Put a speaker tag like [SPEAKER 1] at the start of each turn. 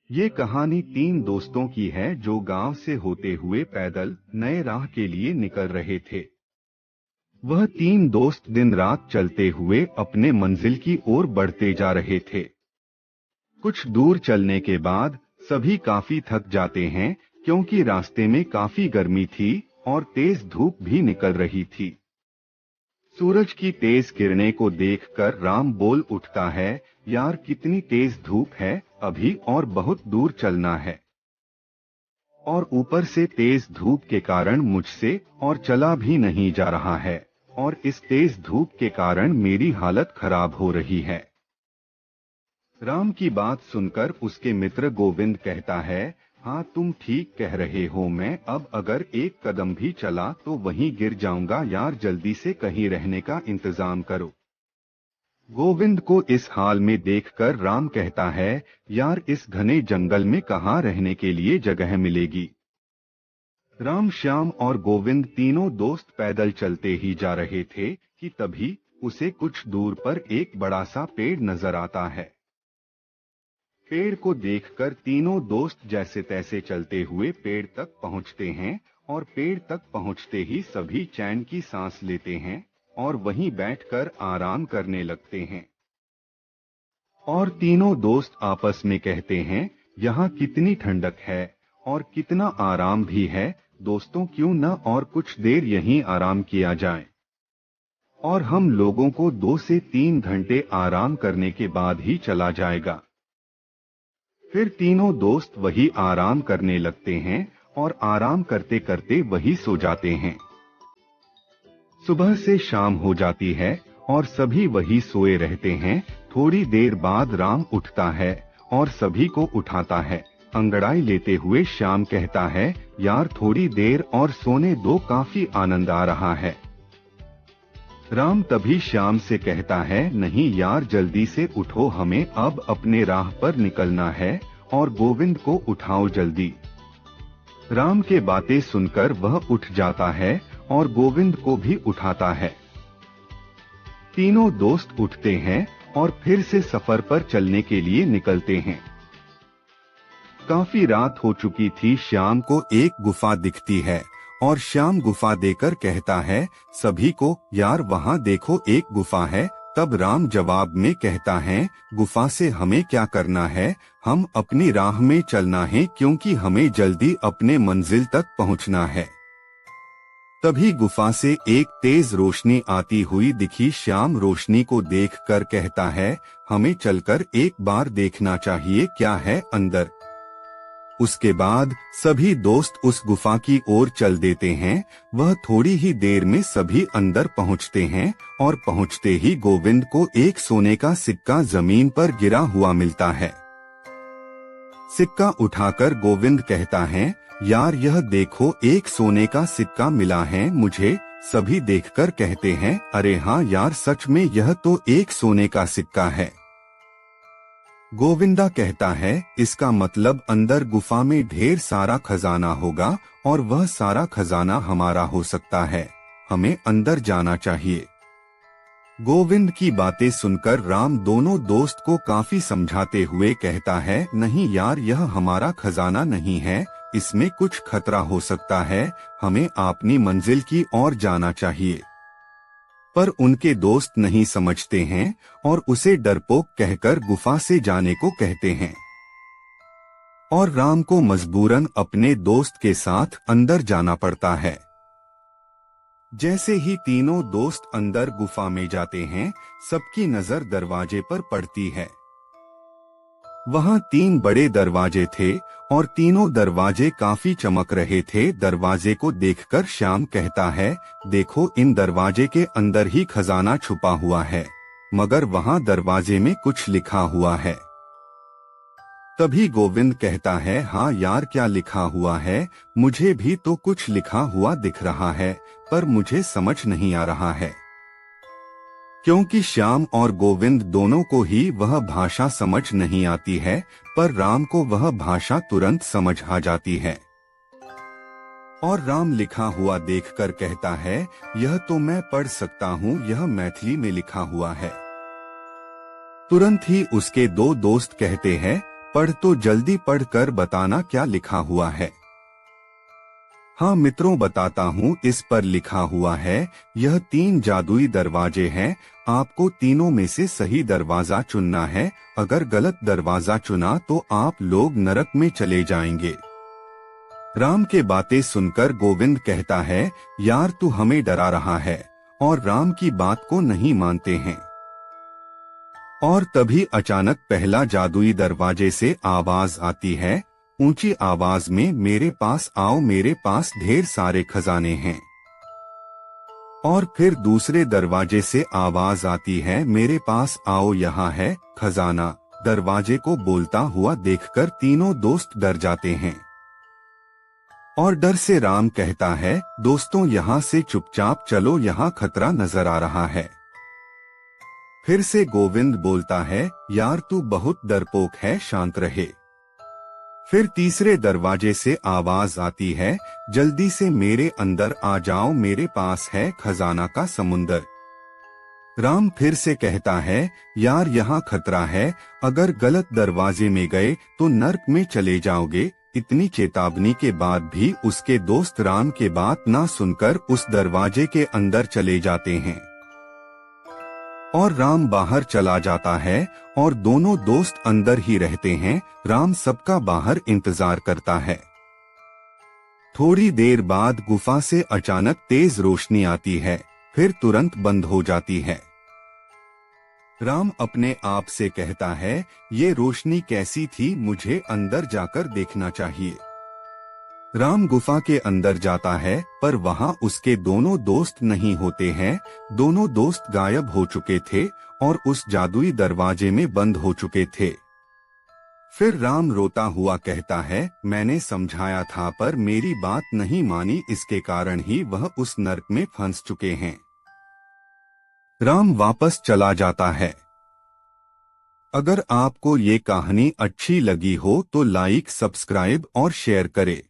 [SPEAKER 1] ये कहानी तीन दोस्तों की है जो गांव से होते हुए पैदल नए राह के लिए निकल रहे थे। वह तीन दोस्त दिन रात चलते हुए अपने मंजिल की ओर बढ़ते जा रहे थे। कुछ दूर चलने के बाद सभी काफी थक जाते हैं, क्योंकि रास्ते में काफी गर्मी थी और तेज धूप भी निकल रही थी। सूरज की तेज किरणें को देखकर राम बोल उठता है, यार कितनी तेज धूप है, अभी और बहुत दूर चलना है। और ऊपर से तेज धूप के कारण मुझसे और चला भी नहीं जा रहा है, और इस तेज धूप के कारण मेरी हालत खराब हो रही है। राम की बात सुनकर उसके मित्र गोविंद कहता है, हाँ तुम ठीक कह रहे हो, मैं अब अगर एक कदम भी चला तो वहीं गिर जाऊंगा यार, जल्दी से कहीं रहने का इंतजाम करो। गोविंद को इस हाल में देखकर राम कहता है, यार इस घने जंगल में कहाँ रहने के लिए जगह मिलेगी। राम, श्याम और गोविंद तीनों दोस्त पैदल चलते ही जा रहे थे कि तभी उसे कुछ दूर पर एक बड़ा सा पेड़ नजर आता है। पेड़ को देखकर तीनों दोस्त जैसे तैसे चलते हुए पेड़ तक पहुंचते हैं, और पेड़ तक पहुंचते ही सभी चैन की सांस लेते हैं और वहीं बैठकर आराम करने लगते हैं। और तीनों दोस्त आपस में कहते हैं, यहाँ कितनी ठंडक है और कितना आराम भी है, दोस्तों क्यों न और कुछ देर यहीं आराम किया जाए, और हम लोगों को 2 से 3 घंटे आराम करने के बाद ही चला जाएगा। फिर तीनों दोस्त वही आराम करने लगते हैं और आराम करते करते वही सो जाते हैं। सुबह से शाम हो जाती है और सभी वही सोए रहते हैं। थोड़ी देर बाद राम उठता है और सभी को उठाता है। अंगड़ाई लेते हुए श्याम कहता है, यार थोड़ी देर और सोने दो, काफी आनंद आ रहा है। राम तभी श्याम से कहता है, नहीं यार जल्दी से उठो, हमें अब अपने राह पर निकलना है, और गोविंद को उठाओ जल्दी। राम के बातें सुनकर वह उठ जाता है और गोविंद को भी उठाता है। तीनों दोस्त उठते हैं और फिर से सफर पर चलने के लिए निकलते हैं। काफी रात हो चुकी थी। श्याम को एक गुफा दिखती है और श्याम गुफा देकर कहता है सभी को, यार वहाँ देखो एक गुफा है। तब राम जवाब में कहता है, गुफा से हमें क्या करना है, हम अपनी राह में चलना है, क्योंकि हमें जल्दी अपने मंजिल तक पहुँचना है। तभी गुफा से एक तेज रोशनी आती हुई दिखी। श्याम रोशनी को देखकर कहता है, हमें चलकर एक बार देखना चाहिए क्या है अंदर। उसके बाद सभी दोस्त उस गुफा की ओर चल देते हैं। वह थोड़ी ही देर में सभी अंदर पहुंचते हैं और पहुंचते ही गोविंद को एक सोने का सिक्का जमीन पर गिरा हुआ मिलता है। सिक्का उठाकर गोविंद कहता है, यार यह देखो एक सोने का सिक्का मिला है मुझे। सभी देखकर कहते हैं, अरे हाँ यार सच में यह तो एक सोने का सिक्का है। गोविंदा कहता है, इसका मतलब अंदर गुफा में ढेर सारा खजाना होगा और वह सारा खजाना हमारा हो सकता है, हमें अंदर जाना चाहिए। गोविंद की बातें सुनकर राम दोनों दोस्त को काफी समझाते हुए कहता है, नहीं यार यह हमारा खजाना नहीं है, इसमें कुछ खतरा हो सकता है, हमें अपनी मंजिल की ओर जाना चाहिए। पर उनके दोस्त नहीं समझते हैं और उसे डरपोक कहकर गुफा से जाने को कहते हैं, और राम को मजबूरन अपने दोस्त के साथ अंदर जाना पड़ता है। जैसे ही तीनों दोस्त अंदर गुफा में जाते हैं, सबकी नजर दरवाजे पर पड़ती है। वहां 3 बड़े दरवाजे थे और तीनों दरवाजे काफी चमक रहे थे। दरवाजे को देखकर श्याम कहता है, देखो इन दरवाजे के अंदर ही खजाना छुपा हुआ है, मगर वहां दरवाजे में कुछ लिखा हुआ है। तभी गोविंद कहता है, हाँ यार क्या लिखा हुआ है, मुझे भी तो कुछ लिखा हुआ दिख रहा है, पर मुझे समझ नहीं आ रहा है। क्योंकि श्याम और गोविंद दोनों को ही वह भाषा समझ नहीं आती है, पर राम को वह भाषा तुरंत समझ आ जाती है। और राम लिखा हुआ देखकर कहता है, यह तो मैं पढ़ सकता हूँ, यह मैथिली में लिखा हुआ है। तुरंत ही उसके 2 दोस्त कहते हैं, पढ़ तो जल्दी पढ़कर बताना क्या लिखा हुआ है। हाँ मित्रों, बताता हूँ। इस पर लिखा हुआ है, यह 3 जादुई दरवाजे हैं। आपको तीनों में से सही दरवाजा चुनना है। अगर गलत दरवाजा चुना तो आप लोग नरक में चले जाएंगे। राम के बातें सुनकर गोविंद कहता है, यार तू हमें डरा रहा है, और राम की बात को नहीं मानते हैं। और तभी अचानक पहला जादुई दरवाजे से आवाज आती है, ऊंची आवाज में, मेरे पास आओ, मेरे पास ढेर सारे खजाने हैं। और फिर दूसरे दरवाजे से आवाज आती है, मेरे पास आओ, यहाँ है खजाना। दरवाजे को बोलता हुआ देखकर तीनों दोस्त डर जाते हैं। और डर से राम कहता है, दोस्तों यहाँ से चुपचाप चलो, यहाँ खतरा नजर आ रहा है। फिर से गोविंद बोलता है, यार तू बहुत डरपोक है, शांत रहे। फिर तीसरे दरवाजे से आवाज आती है, जल्दी से मेरे अंदर आ जाओ, मेरे पास है खजाना का समुंदर। राम फिर से कहता है, यार यहाँ खतरा है, अगर गलत दरवाजे में गए तो नर्क में चले जाओगे। इतनी चेतावनी के बाद भी उसके दोस्त राम के बात ना सुनकर उस दरवाजे के अंदर चले जाते हैं और राम बाहर चला जाता है और दोनों दोस्त अंदर ही रहते हैं। राम सबका बाहर इंतजार करता है। थोड़ी देर बाद गुफा से अचानक तेज रोशनी आती है, फिर तुरंत बंद हो जाती है। राम अपने आप से कहता है, ये रोशनी कैसी थी, मुझे अंदर जाकर देखना चाहिए। राम गुफा के अंदर जाता है, पर वहां उसके दोनों दोस्त नहीं होते हैं। दोनों दोस्त गायब हो चुके थे और उस जादुई दरवाजे में बंद हो चुके थे। फिर राम रोता हुआ कहता है, मैंने समझाया था पर मेरी बात नहीं मानी, इसके कारण ही वह उस नर्क में फंस चुके हैं। राम वापस चला जाता है। अगर आपको ये कहानी अच्छी लगी हो तो लाइक, सब्सक्राइब और शेयर करें।